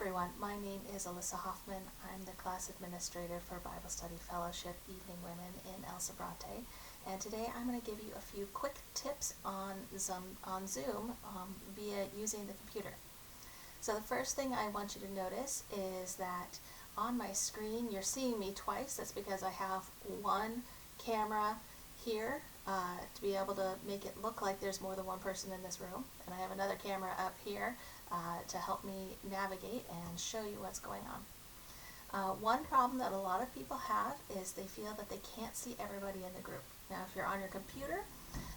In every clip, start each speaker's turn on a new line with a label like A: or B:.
A: everyone, my name is Alyssa Hoffman. I'm the class administrator for Bible Study Fellowship Evening Women in El Sobrante, and today I'm going to give you a few quick tips on Zoom via using the computer. So the first thing I want you to notice is that on my screen you're seeing me twice. That's because I have one camera here to be able to make it look like there's more than one person in this room, and I have another camera up here to help me navigate and show you what's going on. One problem that a lot of people have is they feel that they can't see everybody in the group. Now if you're on your computer,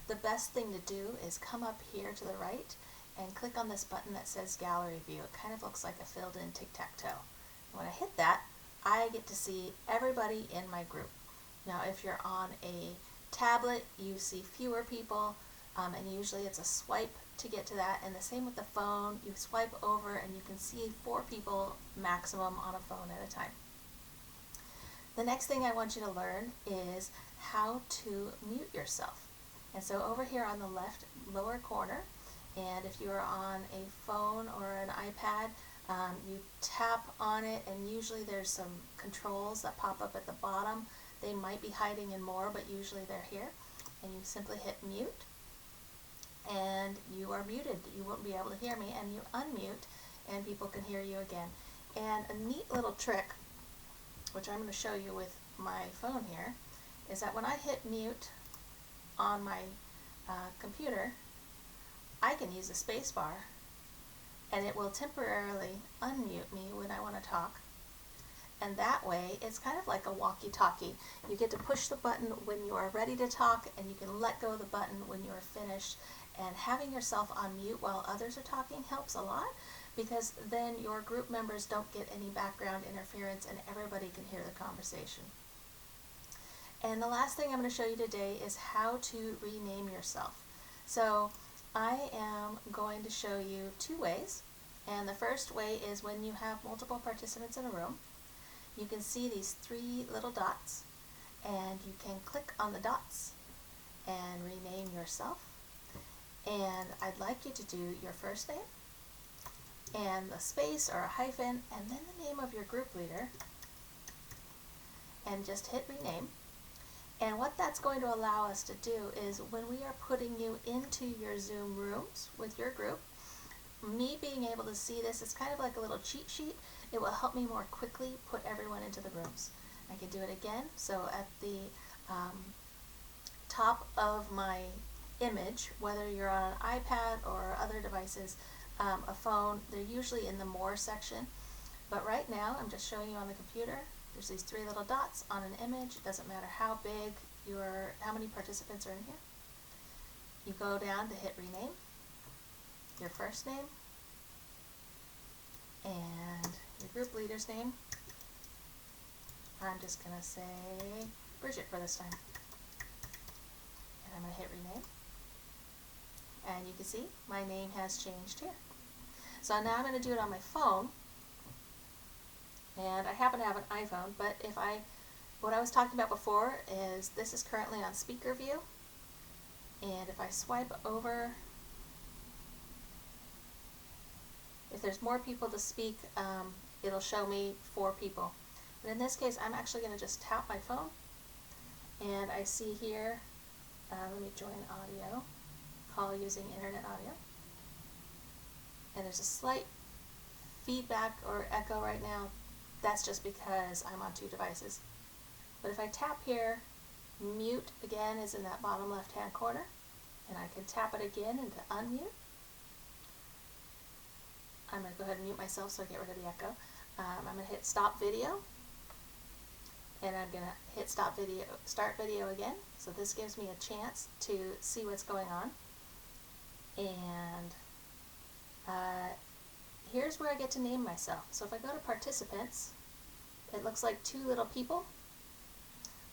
A: the best thing to do is come up here to the right and click on this button that says Gallery View. It kind of looks like a filled-in tic-tac-toe. When I hit that, I get to see everybody in my group. Now if you're on a tablet, you see fewer people, and usually it's a swipe to get to that, and the same with the phone. You swipe over and you can see 4 people maximum on a phone at a time. The next thing I want you to learn is how to mute yourself. And so over here on the left lower corner, and if you are on a phone or an iPad, you tap on it, and usually there's some controls that pop up at the bottom. They might be hiding in more, but usually they're here. And you simply hit mute, and you are muted. You won't be able to hear me, and you unmute, and people can hear you again. And a neat little trick, which I'm going to show you with my phone here, is that when I hit mute on my computer, I can use the space bar, and it will temporarily unmute me when I want to talk. And that way, it's kind of like a walkie-talkie. You get to push the button when you are ready to talk, and you can let go of the button when you are finished. And having yourself on mute while others are talking helps a lot, because then your group members don't get any background interference and everybody can hear the conversation. And the last thing I'm going to show you today is how to rename yourself. So I am going to show you 2 ways. And the first way is when you have multiple participants in a room. You can see these 3 little dots, and you can click on the dots and rename yourself. And I'd like you to do your first name and the space or a hyphen and then the name of your group leader, and just hit rename. And what that's going to allow us to do is when we are putting you into your Zoom rooms with your group, me being able to see this is kind of like a little cheat sheet. It will help me more quickly put everyone into the rooms. I can do it again. So at the top of my image, whether you're on an iPad or other devices, a phone, they're usually in the More section. But right now, I'm just showing you on the computer. There's these 3 little dots on an image. It doesn't matter how big how many participants are in here. You go down to hit rename, your first name, and your group leader's name. I'm just going to say Bridget for this time. And I'm going to hit rename. And you can see my name has changed here. So now I'm going to do it on my phone. And I happen to have an iPhone, but what I was talking about before is this is currently on speaker view. And if I swipe over, if there's more people to speak, it'll show me 4 people. But in this case, I'm actually going to just tap my phone, and I see here, let me join audio, call using internet audio. And there's a slight feedback or echo right now. That's just because I'm on 2 devices. But if I tap here, mute again is in that bottom left-hand corner, and I can tap it again into unmute. I'm going to go ahead and mute myself so I get rid of the echo. I'm going to hit stop video, and I'm going to hit start video again. So this gives me a chance to see what's going on. And here's where I get to name myself. So if I go to participants, it looks like 2 little people.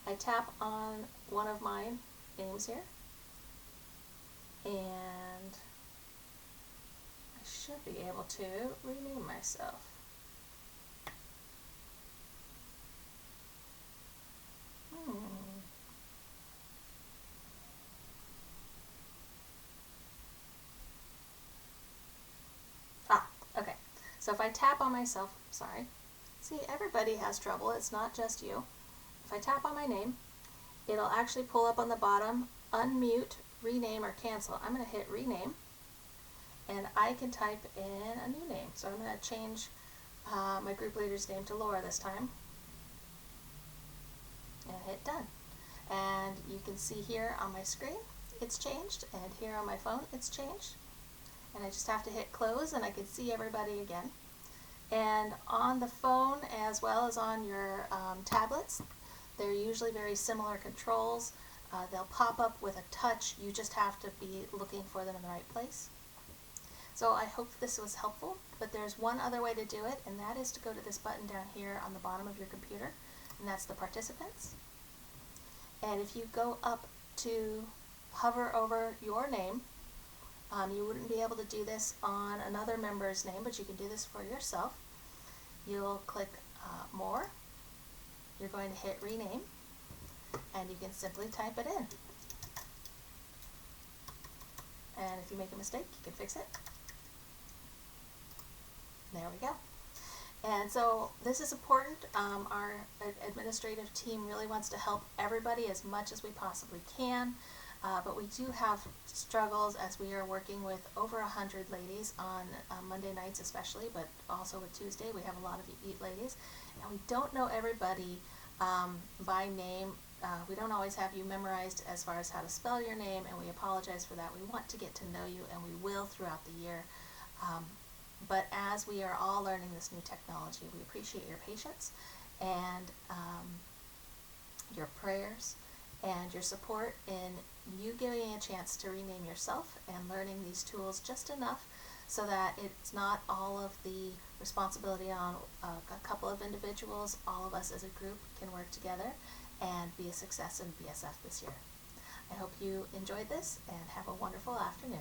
A: I tap on one of my names here, and I should be able to rename myself. Okay. So if I tap on myself, sorry, see, everybody has trouble, it's not just you. If I tap on my name, it'll actually pull up on the bottom, unmute, rename, or cancel. I'm going to hit rename, and I can type in a new name. So I'm going to change my group leader's name to Laura this time, and hit done. And you can see here on my screen it's changed, and here on my phone it's changed. And I just have to hit close, and I can see everybody again. And on the phone, as well as on your tablets, they're usually very similar controls. They'll pop up with a touch. You just have to be looking for them in the right place. So I hope this was helpful, but there's one other way to do it, and that is to go to this button down here on the bottom of your computer, and that's the participants. And if you go up to hover over your name, you wouldn't be able to do this on another member's name, but you can do this for yourself. You'll click More. You're going to hit Rename, and you can simply type it in. And if you make a mistake, you can fix it. There we go. And so this is important. Our administrative team really wants to help everybody as much as we possibly can. But we do have struggles as we are working with over 100 ladies on Monday nights especially, but also with Tuesday. We have a lot of EAT ladies, and we don't know everybody by name. We don't always have you memorized as far as how to spell your name, and we apologize for that. We want to get to know you, and we will throughout the year. But as we are all learning this new technology, we appreciate your patience and your prayers and your support in you giving a chance to rename yourself and learning these tools just enough so that it's not all of the responsibility on a couple of individuals. All of us as a group can work together and be a success in BSF this year. I hope you enjoyed this and have a wonderful afternoon.